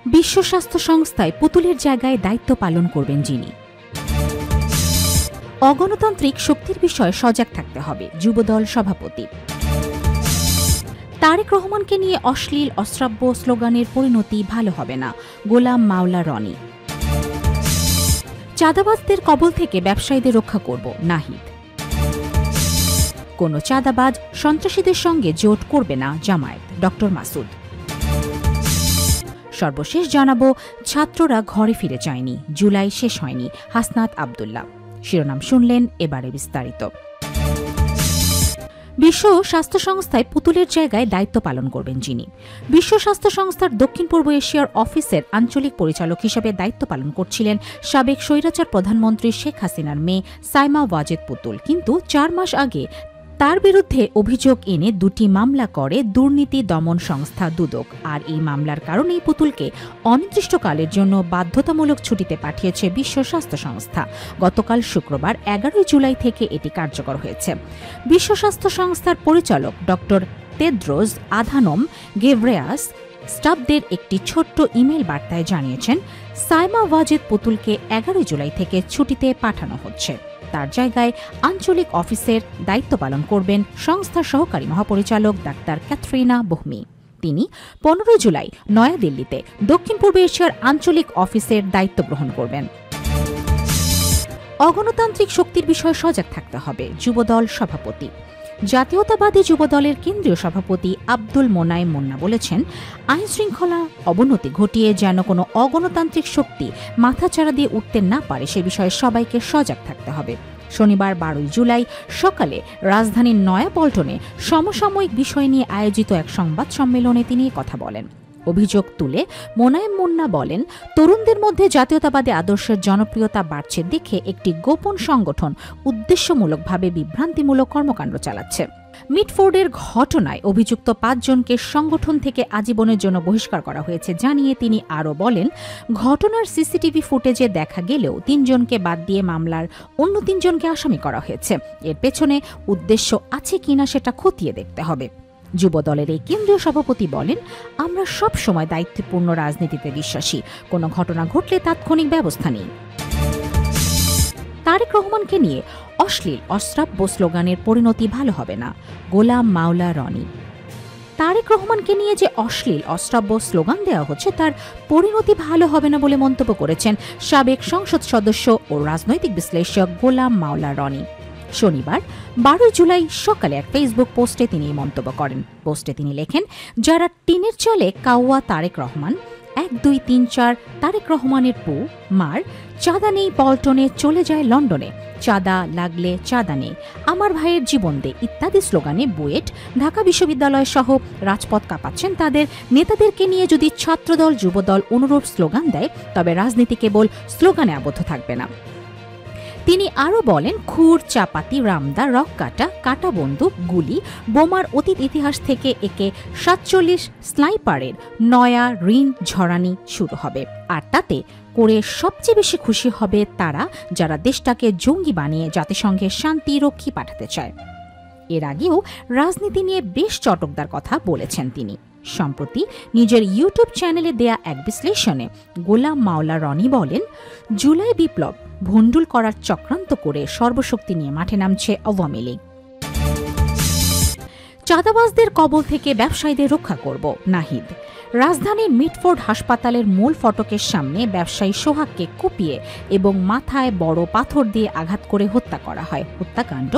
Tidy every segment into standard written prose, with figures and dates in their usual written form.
বিশ্ব স্বাস্থ্য সংস্থায় পুতুলের জায়গায় দায়িত্ব পালন করবেন যিনি। অগণতান্ত্রিক শক্তির বিষয়ে সজাগ থাকতে হবে যুবদল সভাপতি। তারেক রহমানকে নিয়ে অশ্লীল অশ্রাব্য স্লোগানের পরিণতি ভালো হবে না, গোলাম মাওলা রনি। চাঁদাবাজদের কবল থেকে ব্যবসায়ীদের রক্ষা করব, নাহিদ। কোনো চাঁদাবাজ সন্ত্রাসীদের সঙ্গে জোট করবে না জামায়াত, ড মাসুদ। সর্বশেষ জানাবো, ছাত্ররা ঘরে ফিরে যায়নি, জুলাই শেষ হয়নি, হাসনাত আব্দুল্লাহ। শিরোনাম শুনলেন, এবারে বিস্তারিত। বিশ্ব স্বাস্থ্য সংস্থায় পুতুলের জায়গায় দায়িত্ব পালন করবেন যিনি। বিশ্ব স্বাস্থ্য সংস্থার দক্ষিণ পূর্ব এশিয়ার অফিসের আঞ্চলিক পরিচালক হিসেবে দায়িত্ব পালন করছিলেন সাবেক স্বৈরাচার প্রধানমন্ত্রী শেখ হাসিনার মেয়ে সাইমা ওয়াজেদ পুতুল। কিন্তু 4 মাস আগে তার বিরুদ্ধে অভিযোগ এনে 2টি মামলা করে দুর্নীতি দমন সংস্থা দুদক। আর এই মামলার কারণেই পুতুলকে অনির্দিষ্টকালের জন্য বাধ্যতামূলক ছুটিতে পাঠিয়েছে বিশ্ব স্বাস্থ্য সংস্থা। গতকাল শুক্রবার 11 জুলাই থেকে এটি কার্যকর হয়েছে। বিশ্ব স্বাস্থ্য সংস্থার পরিচালক ড তেদ্রোস আধানম গেব্রেয়াস স্টাফদের একটি ছোট্ট ইমেল বার্তায় জানিয়েছেন, সাইমা ওয়াজেদ পুতুলকে 11 জুলাই থেকে ছুটিতে পাঠানো হচ্ছে। তার জায়গায় আঞ্চলিক অফিসের দায়িত্ব পালন করবেন সংস্থার সহকারী মহাপরিচালক ডাক্তার ক্যাথরিনা বহমি। তিনি 15 জুলাই নয়াদিল্লিতে দক্ষিণ পূর্ব এশিয়ার আঞ্চলিক অফিসের দায়িত্ব গ্রহণ করবেন। অগণতান্ত্রিক শক্তির বিষয়ে সজাগ থাকতে হবে যুবদল সভাপতি। জাতীয়তাবাদী যুবদলের কেন্দ্রীয় সভাপতি আব্দুল মোনায়েম মুন্না বলেছেন, আইন শৃঙ্খলা অবনতি ঘটিয়ে যেন কোনো অগণতান্ত্রিক শক্তি মাথাচাড়া দিয়ে উঠতে না পারে সে বিষয়ে সবাইকে সজাগ থাকতে হবে। শনিবার 12 জুলাই সকালে রাজধানীর নয়াপল্টনে সমসাময়িক বিষয় নিয়ে আয়োজিত এক সংবাদ সম্মেলনে তিনি কথা বলেন। অভিযোগ তুলে মোনায়েম মুন্না বলেন, তরুণদের মধ্যে জাতীয়তাবাদী আদর্শের জনপ্রিয়তা বাড়ছে দেখে একটি গোপন সংগঠন উদ্দেশ্যমূলকভাবে বিভ্রান্তিমূলক কর্মকাণ্ড চালাচ্ছে। মিটফোর্ডের ঘটনায় অভিযুক্ত 5 জনকে সংগঠন থেকে আজীবনের জন্য বহিষ্কার করা হয়েছে জানিয়ে তিনি আরও বলেন, ঘটনার সিসিটিভি ফুটেজে দেখা গেলেও 3 জনকে বাদ দিয়ে মামলার অন্য 3 জনকে আসামি করা হয়েছে। এর পেছনে উদ্দেশ্য আছে কিনা সেটা খতিয়ে দেখতে হবে। যুবদলের এই কেন্দ্রীয় সভাপতি বলেন, আমরা সব সময় দায়িত্বপূর্ণ রাজনীতিতে বিশ্বাসী, কোনো ঘটনা ঘটলে তাৎক্ষণিক ব্যবস্থা নিই। তারেক রহমানকে নিয়ে অশ্লীল অশ্রাব্য স্লোগানের পরিণতি ভালো হবে না, গোলাম মাওলা রনি। তারেক রহমানকে নিয়ে যে অশ্লীল অশ্রাব্য স্লোগান দেওয়া হচ্ছে তার পরিণতি ভালো হবে না বলে মন্তব্য করেছেন সাবেক সংসদ সদস্য ও রাজনৈতিক বিশ্লেষক গোলাম মাওলা রনি। শনিবার 12 জুলাই সকালে এক ফেসবুক পোস্টে তিনি এই মন্তব্য করেন। পোস্টে তিনি লেখেন, যারা টিনের চালে কাওয়া তারেক রহমান, 1, 2, 3, 4 তারেক রহমানের পু মার, চাঁদা নেই পল্টনে চলে যায় লন্ডনে, চাঁদা লাগলে চাঁদা নেই, আমার ভাইয়ের জীবন দে ইত্যাদি স্লোগানে বুয়েট, ঢাকা বিশ্ববিদ্যালয় সহ রাজপথ কাঁপাচ্ছেন তাদের নেতাদেরকে নিয়ে যদি ছাত্রদল যুবদল অনুরূপ স্লোগান দেয় তবে রাজনীতি কেবল স্লোগানে আবদ্ধ থাকবে না। তিনি আরও বলেন, খুর চাপাতি রামদা রক কাটা কাটা বন্দুক গুলি বোমার অতীত ইতিহাস থেকে একে 47 স্নাইপারের নয়া ঋণ ঝরানি শুরু হবে। আর তাতে করে সবচেয়ে বেশি খুশি হবে তারা যারা দেশটাকে জঙ্গি বানিয়ে জাতিসংঘের শান্তি রক্ষী পাঠাতে চায়। এর আগেও রাজনীতি নিয়ে বেশ চটকদার কথা বলেছেন তিনি। সম্প্রতি নিজের ইউটিউব চ্যানেলে দেয়া এক বিশ্লেষণে গোলাম মাওলা রনি বলেন, জুলাই বিপ্লব ভণ্ডুল করার চক্রান্ত করে সর্বশক্তি নিয়ে মাঠে নামছে আওয়ামী লীগ। চাঁদাবাজদের কবল থেকে ব্যবসায়ীদের রক্ষা করব, নাহিদ। রাজধানীর মিটফোর্ড হাসপাতালের মূল ফটকের সামনে ব্যবসায়ী সোহাগকে কুপিয়ে এবং মাথায় বড় পাথর দিয়ে আঘাত করে হত্যা করা হয়। হত্যাকাণ্ড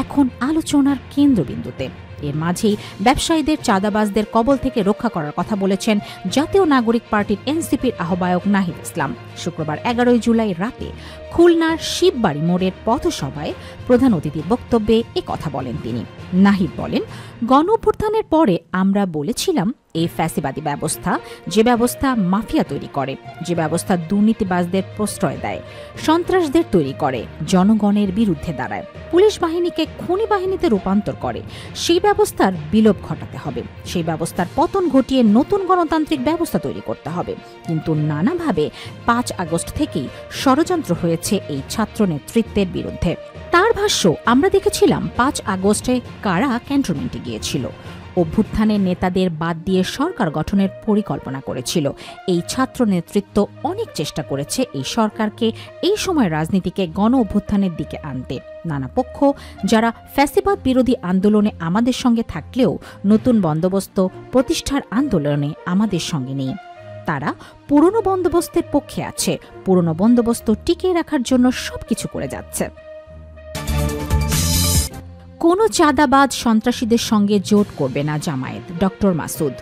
এখন আলোচনার কেন্দ্রবিন্দুতে। এর মাঝেই ব্যবসায়ীদের চাঁদাবাজদের কবল থেকে রক্ষা করার কথা বলেছেন জাতীয় নাগরিক পার্টির এনসিপির আহ্বায়ক নাহিদ ইসলাম। শুক্রবার 11 জুলাই রাতে খুলনার শিববাড়ি মোড়ের পথসভায় প্রধান অতিথির বক্তব্যে এ কথা বলেন তিনি। নাহিদ বলেন, গণঅভ্যুত্থানের পরে আমরা বলেছিলাম এই ফ্যাসিবাদী ব্যবস্থা, যে ব্যবস্থা মাফিয়া তৈরি করে, যে ব্যবস্থা দুর্নীতিবাজদের প্রশ্রয় দেয়, সন্ত্রাসদের তৈরি করে, জনগণের বিরুদ্ধে দাঁড়ায়, পুলিশ বাহিনীকে খুনি বাহিনীতে রূপান্তর করে, সেই ব্যবস্থার বিলোপ ঘটাতে হবে, সেই ব্যবস্থার পতন ঘটিয়ে নতুন গণতান্ত্রিক ব্যবস্থা তৈরি করতে হবে। কিন্তু নানাভাবে 5 আগস্ট থেকেই ষড়যন্ত্র হয়েছে এই ছাত্র নেতৃত্বের বিরুদ্ধে। তার ভাষ্য, আমরা দেখেছিলাম 5 আগস্টে কারা ক্যান্টনমেন্টে গিয়েছিল, অভ্যুত্থানের নেতাদের বাদ দিয়ে সরকার গঠনের পরিকল্পনা করেছিল। এই ছাত্র নেতৃত্ব অনেক চেষ্টা করেছে এই সরকারকে এই সময় রাজনীতিকে গণ অভ্যুত্থানের দিকে আনতে। নানা পক্ষ যারা ফ্যাসিবাদ বিরোধী আন্দোলনে আমাদের সঙ্গে থাকলেও নতুন বন্দোবস্ত প্রতিষ্ঠার আন্দোলনে আমাদের সঙ্গে নেই। তারা পুরনো বন্দোবস্তের পক্ষে আছে, পুরনো বন্দোবস্ত টিকিয়ে রাখার জন্য সবকিছু করে যাচ্ছে। কোনো চাঁদাবাজ সন্ত্রাসীদের সঙ্গে জোট করবে না জামায়াত, ডক্টর মাসুদ।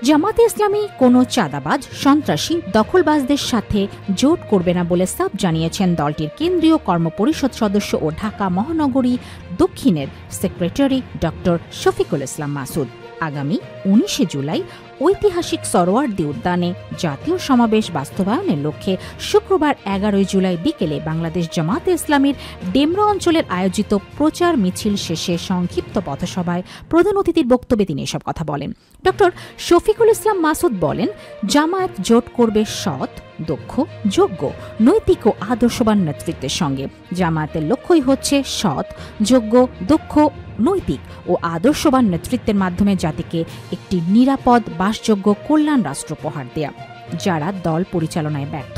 জামাতে ইসলামী কোনো চাঁদাবাজ সন্ত্রাসী দখলবাজদের সাথে জোট করবে না বলে সাফ জানিয়েছেন দলটির কেন্দ্রীয় কর্মপরিষদ সদস্য ও ঢাকা মহানগরী দক্ষিণের সেক্রেটারি ডক্টর শফিকুল ইসলাম মাসুদ। আগামী 19 জুলাই ঐতিহাসিক সরোয়ার্দী উদ্যানে জাতীয় সমাবেশ বাস্তবায়নের লক্ষ্যে শুক্রবার 11 জুলাই বিকেলে বাংলাদেশ জামাতে ইসলামীর ডেমরা অঞ্চলের আয়োজিত প্রচার মিছিল শেষে সংক্ষিপ্ত পথসভায় প্রধান অতিথির বক্তব্যে তিনি এসব কথা বলেন। ডক্টর শফিকুল ইসলাম মাসুদ বলেন, জামায়াত জোট করবে সৎ, দক্ষ, যোগ্য, নৈতিক ও আদর্শবান নেতৃত্বের সঙ্গে। জামায়াতের লক্ষ্যই হচ্ছে সৎ, যোগ্য, দক্ষ, নৈতিক ও আদর্শবান নেতৃত্বের মাধ্যমে জাতিকে একটি নিরাপদ, বাসযোগ্য কল্যাণ রাষ্ট্র উপহার দেয়া। যারা দল পরিচালনায় ব্যর্থ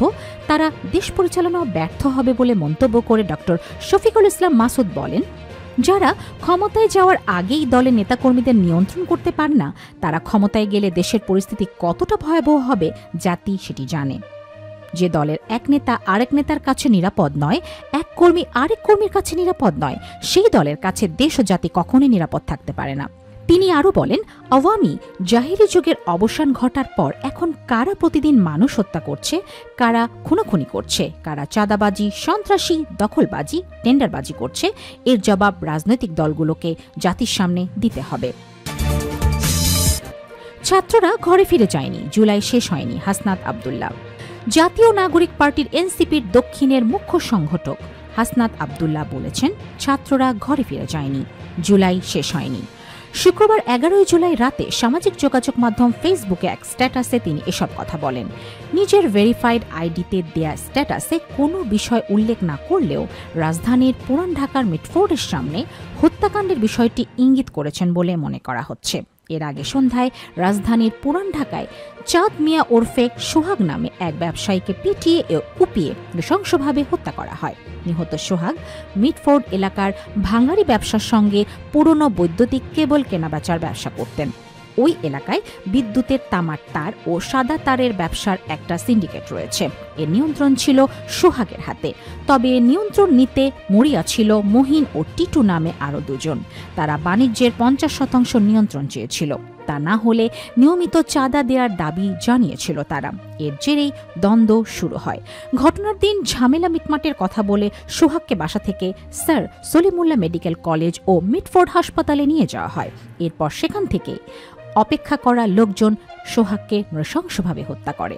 তারা দেশ পরিচালনাও ব্যর্থ হবে বলে মন্তব্য করে ডক্টর শফিকুল ইসলাম মাসুদ বলেন, যারা ক্ষমতায় যাওয়ার আগেই দলের নেতাকর্মীদের নিয়ন্ত্রণ করতে পারে না, তারা ক্ষমতায় গেলে দেশের পরিস্থিতি কতটা ভয়াবহ হবে জাতি সেটি জানে। যে দলের এক নেতা আরেক নেতার কাছে নিরাপদ নয়, এক কর্মী আরেক কর্মীর কাছে নিরাপদ নয়, সেই দলের কাছে দেশ ও জাতি কখনোই নিরাপদ থাকতে পারে না। তিনি আরও বলেন, আওয়ামী জাহিরি যুগের অবসান ঘটার পর এখন কারা প্রতিদিন মানুষ হত্যা করছে, কারা খুনোখুনি করছে, কারা চাঁদাবাজি, সন্ত্রাসী, দখলবাজি, টেন্ডারবাজি করছে, এর জবাব রাজনৈতিক দলগুলোকে জাতির সামনে দিতে হবে। ছাত্ররা ঘরে ফিরে যায়নি, জুলাই শেষ হয়নি, হাসনাত আব্দুল্লাহ। জাতীয় নাগরিক পার্টির এনসিপির দক্ষিণের মুখ্য সংগঠক হাসনাত আব্দুল্লাহ বলেছেন, ছাত্ররা ঘরে ফিরে যায়নি, জুলাই শেষ হয়নি। শুক্রবার 11 জুলাই রাতে সামাজিক যোগাযোগ মাধ্যম ফেসবুকে এক স্ট্যাটাসে তিনি এসব কথা বলেন। নিজের ভেরিফাইড আইডিতে দেয়া স্ট্যাটাসে কোনো বিষয় উল্লেখ না করলেও রাজধানীর পুরান ঢাকার মিটফোর্ডের সামনে হত্যাকাণ্ডের বিষয়টি ইঙ্গিত করেছেন বলে মনে করা হচ্ছে। এর আগে সন্ধ্যায় রাজধানীর পুরান ঢাকায় চাঁদ মিয়া ওরফে সোহাগ নামে এক ব্যবসায়ীকে পিটিয়ে ও কুপিয়ে নৃশংসভাবে হত্যা করা হয়। নিহত সোহাগ মিটফোর্ড এলাকার ভাঙারি ব্যবসার সঙ্গে পুরনো বৈদ্যুতিক কেবল কেনাবেচার ব্যবসা করতেন। ওই এলাকায় বিদ্যুতের তামার তার ও সাদা তারের ব্যবসার একটা সিন্ডিকেট রয়েছে। এর নিয়ন্ত্রণ ছিল সোহাগের হাতে। তবে নিয়ন্ত্রণ নিতে মরিয়া ছিল মহিন ও টিটু নামে আরও দুজন। তারা বাণিজ্যের 50% নিয়ন্ত্রণ চেয়েছিল। তা না হলে নিয়মিত চাঁদা দেওয়ার দাবি জানিয়েছিল তারা। এর জেরেই দ্বন্দ্ব শুরু হয়। ঘটনার দিন ঝামেলা মিটমাটের কথা বলে সোহাগকে বাসা থেকে স্যার সলিমুল্লাহ মেডিকেল কলেজ ও মিটফোর্ড হাসপাতালে নিয়ে যাওয়া হয়। এরপর সেখান থেকে অপেক্ষা করা লোকজন সোহাগকে নৃশংসভাবে হত্যা করে।